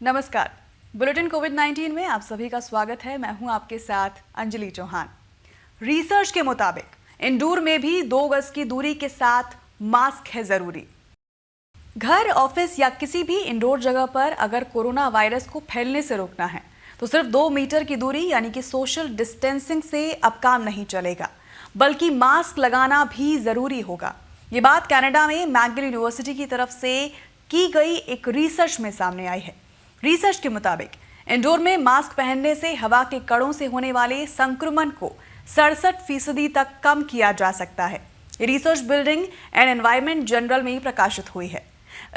नमस्कार। बुलेटिन कोविड-19 में आप सभी का स्वागत है। मैं हूं आपके साथ अंजलि चौहान। रिसर्च के मुताबिक इंडोर में भी 2 गज की दूरी के साथ मास्क है जरूरी। घर, ऑफिस या किसी भी इंडोर जगह पर अगर कोरोना वायरस को फैलने से रोकना है तो सिर्फ 2 मीटर की दूरी यानी कि सोशल डिस्टेंसिंग से अब काम नहीं चलेगा, बल्कि मास्क लगाना भी जरूरी होगा। ये बात कनाडा में मैकगिल यूनिवर्सिटी की तरफ से की गई एक रिसर्च में सामने आई है। रिसर्च के मुताबिक इंडोर में मास्क पहनने से हवा के कणों से होने वाले संक्रमण को 67% तक कम किया जा सकता है। ये research building and environment journal में प्रकाशित हुई है।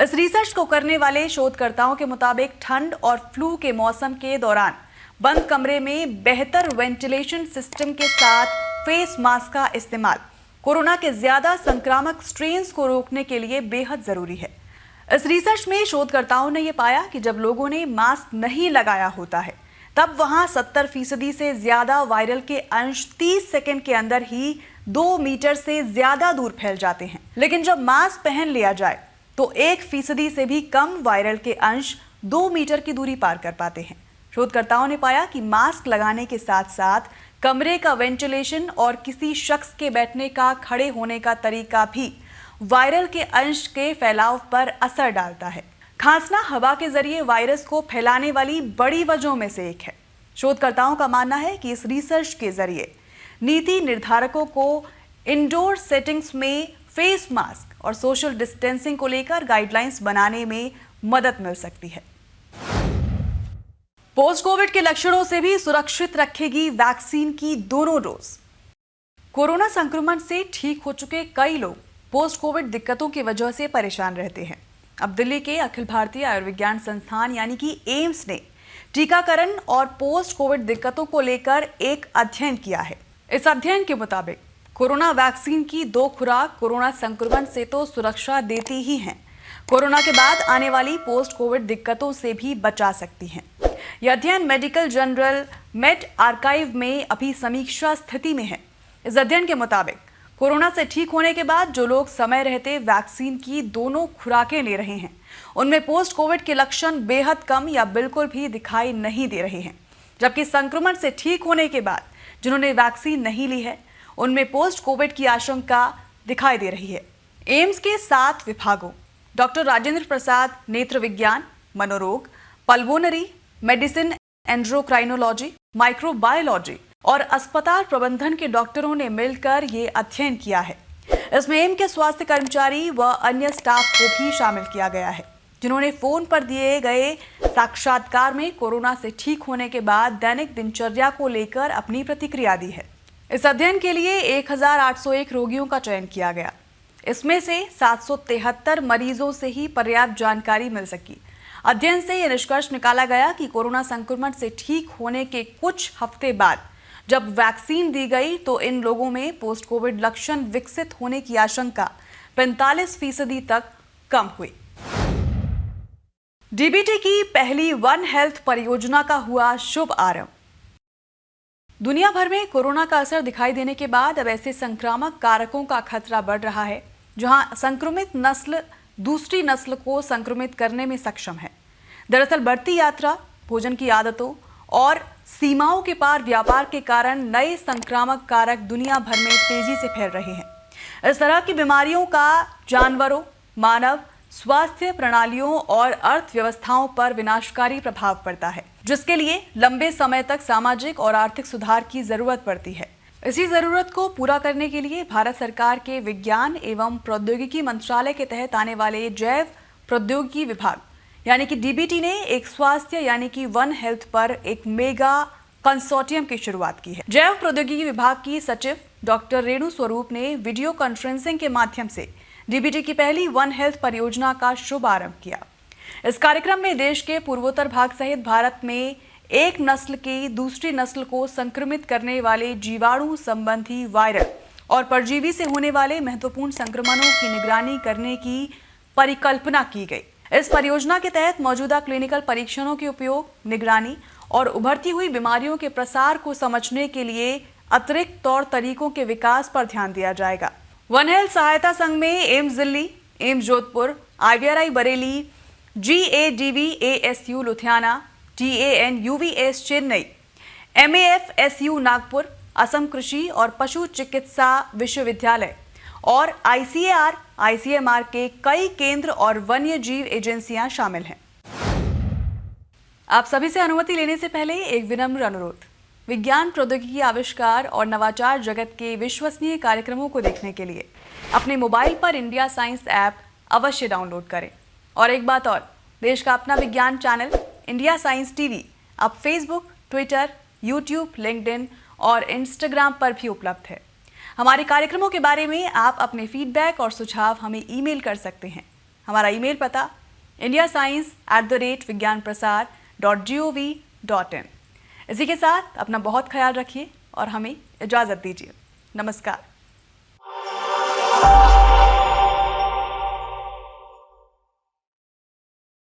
इस रिसर्च को करने वाले शोधकर्ताओं के मुताबिक ठंड और फ्लू के मौसम के दौरान बंद कमरे में बेहतर वेंटिलेशन सिस्टम के साथ फेस मास्क का इस्तेमाल कोरोना के ज्यादा संक्रामक स्ट्रेन्स को रोकने के लिए बेहद जरूरी है। इस रिसर्च में शोधकर्ताओं ने यह पाया कि जब लोगों ने मास्क नहीं लगाया होता है तब वहां 70% से ज्यादा वायरल के अंश 30 सेकंड के अंदर ही 2 मीटर से ज्यादा दूर फैल जाते हैं। लेकिन जब मास्क पहन लिया जाए तो 1% से भी कम वायरल के अंश 2 मीटर की दूरी पार कर पाते हैं। शोधकर्ताओं ने पाया कि मास्क लगाने के साथ साथ कमरे का वेंटिलेशन और किसी शख्स के बैठने का, खड़े होने का तरीका भी वायरल के अंश के फैलाव पर असर डालता है। खांसना हवा के जरिए वायरस को फैलाने वाली बड़ी वजहों में से एक है। शोधकर्ताओं का मानना है कि इस रिसर्च के जरिए नीति निर्धारकों को इंडोर सेटिंग्स में फेस मास्क और सोशल डिस्टेंसिंग को लेकर गाइडलाइंस बनाने में मदद मिल सकती है। पोस्ट कोविड के लक्षणों से भी सुरक्षित रखेगी वैक्सीन की दोनों डोज। कोरोना संक्रमण से ठीक हो चुके कई लोग पोस्ट कोविड दिक्कतों की वजह से परेशान रहते हैं। अब दिल्ली के अखिल भारतीय आयुर्विज्ञान संस्थान यानी कि एम्स ने टीकाकरण और पोस्ट कोविड दिक्कतों को लेकर एक अध्ययन किया है। इस अध्ययन के मुताबिक कोरोना वैक्सीन की 2 खुराक कोरोना संक्रमण से तो सुरक्षा देती ही हैं, कोरोना के बाद आने वाली पोस्ट कोविड दिक्कतों से भी बचा सकती हैं। यह अध्ययन मेडिकल जर्नल मेड आर्काइव में अभी समीक्षा स्थिति में है। इस अध्ययन के मुताबिक कोरोना से ठीक होने के बाद जो लोग समय रहते वैक्सीन की दोनों खुराकें ले रहे हैं उनमें पोस्ट कोविड के लक्षण बेहद कम या बिल्कुल भी दिखाई नहीं दे रहे हैं, जबकि संक्रमण से ठीक होने के बाद जिन्होंने वैक्सीन नहीं ली है उनमें पोस्ट कोविड की आशंका दिखाई दे रही है। एम्स के 7 विभागों डॉक्टर राजेंद्र प्रसाद नेत्र विज्ञान, मनोरोग, पल्मोनरी मेडिसिन, एंड्रोक्राइनोलॉजी, माइक्रोबायोलॉजी और अस्पताल प्रबंधन के डॉक्टरों ने मिलकर ये अध्ययन किया है। इसमें एम्स के स्वास्थ्य कर्मचारी व अन्य स्टाफ को भी शामिल किया गया है जिन्होंने फोन पर दिए गए साक्षात्कार में कोरोना से ठीक होने के बाद दैनिक दिनचर्या को लेकर अपनी प्रतिक्रिया दी है। इस अध्ययन के लिए 1801 रोगियों का चयन किया गया। इसमें से 773 मरीजों से ही पर्याप्त जानकारी मिल सकी। अध्ययन से यह निष्कर्ष निकाला गया कि कोरोना संक्रमण से ठीक होने के कुछ हफ्ते बाद जब वैक्सीन दी गई तो इन लोगों में पोस्ट कोविड लक्षण विकसित होने की आशंका 45% तक कम हुई। डीबीटी की पहली वन हेल्थ परियोजना का हुआ शुभ आरंभ। दुनिया भर में कोरोना का असर दिखाई देने के बाद अब ऐसे संक्रामक कारकों का खतरा बढ़ रहा है जहां संक्रमित नस्ल दूसरी नस्ल को संक्रमित करने में सक्षम है। दरअसल बढ़ती यात्रा, भोजन की आदतों और सीमाओं के पार व्यापार के कारण नए संक्रामक कारक दुनिया भर में तेजी से फैल रहे हैं। इस तरह की बीमारियों का जानवरों, मानव स्वास्थ्य प्रणालियों और अर्थव्यवस्थाओं पर विनाशकारी प्रभाव पड़ता है, जिसके लिए लंबे समय तक सामाजिक और आर्थिक सुधार की जरूरत पड़ती है। इसी जरूरत को पूरा करने के लिए भारत सरकार के विज्ञान एवं प्रौद्योगिकी मंत्रालय के तहत आने वाले जैव प्रौद्योगिकी विभाग यानी कि डीबीटी ने एक स्वास्थ्य यानी कि वन हेल्थ पर एक मेगा कंसोर्टियम की शुरुआत की है। जैव प्रौद्योगिकी विभाग की सचिव डॉक्टर रेणु स्वरूप ने वीडियो कॉन्फ्रेंसिंग के माध्यम से डीबीटी की पहली वन हेल्थ परियोजना का शुभारंभ किया। इस कार्यक्रम में देश के पूर्वोत्तर भाग सहित भारत में एक नस्ल की दूसरी नस्ल को संक्रमित करने वाले जीवाणु संबंधी वायरल और परजीवी से होने वाले महत्वपूर्ण संक्रमणों की निगरानी करने की परिकल्पना की गई। इस परियोजना के तहत मौजूदा क्लिनिकल परीक्षणों के उपयोग, निगरानी और उभरती हुई बीमारियों के प्रसार को समझने के लिए अतिरिक्त तौर तरीकों के विकास पर ध्यान दिया जाएगा। वन हेल्थ सहायता संघ में AIIMS Delhi, AIIMS Jodhpur, IVRI Bareilly, GADVASU Ludhiana, TANUVS Chennai, MAFSU Nagpur, Assam कृषि और पशु चिकित्सा विश्वविद्यालय और ICAR के कई केंद्र और वन्य जीव एजेंसियां शामिल हैं। आप सभी से अनुमति लेने से पहले एक विनम्र अनुरोध। विज्ञान, प्रौद्योगिकी, आविष्कार और नवाचार जगत के विश्वसनीय कार्यक्रमों को देखने के लिए अपने मोबाइल पर इंडिया साइंस ऐप अवश्य डाउनलोड करें। और एक बात और, देश का अपना विज्ञान चैनल इंडिया साइंस टीवी अब फेसबुक, ट्विटर, यूट्यूब, लिंक्डइन और इंस्टाग्राम पर भी उपलब्ध है। हमारे कार्यक्रमों के बारे में आप अपने फीडबैक और सुझाव हमें ईमेल कर सकते हैं। हमारा ईमेल पता indiascience@vigyanprasar.gov.in। इसी के साथ अपना बहुत ख्याल रखिए और हमें इजाज़त दीजिए। नमस्कार।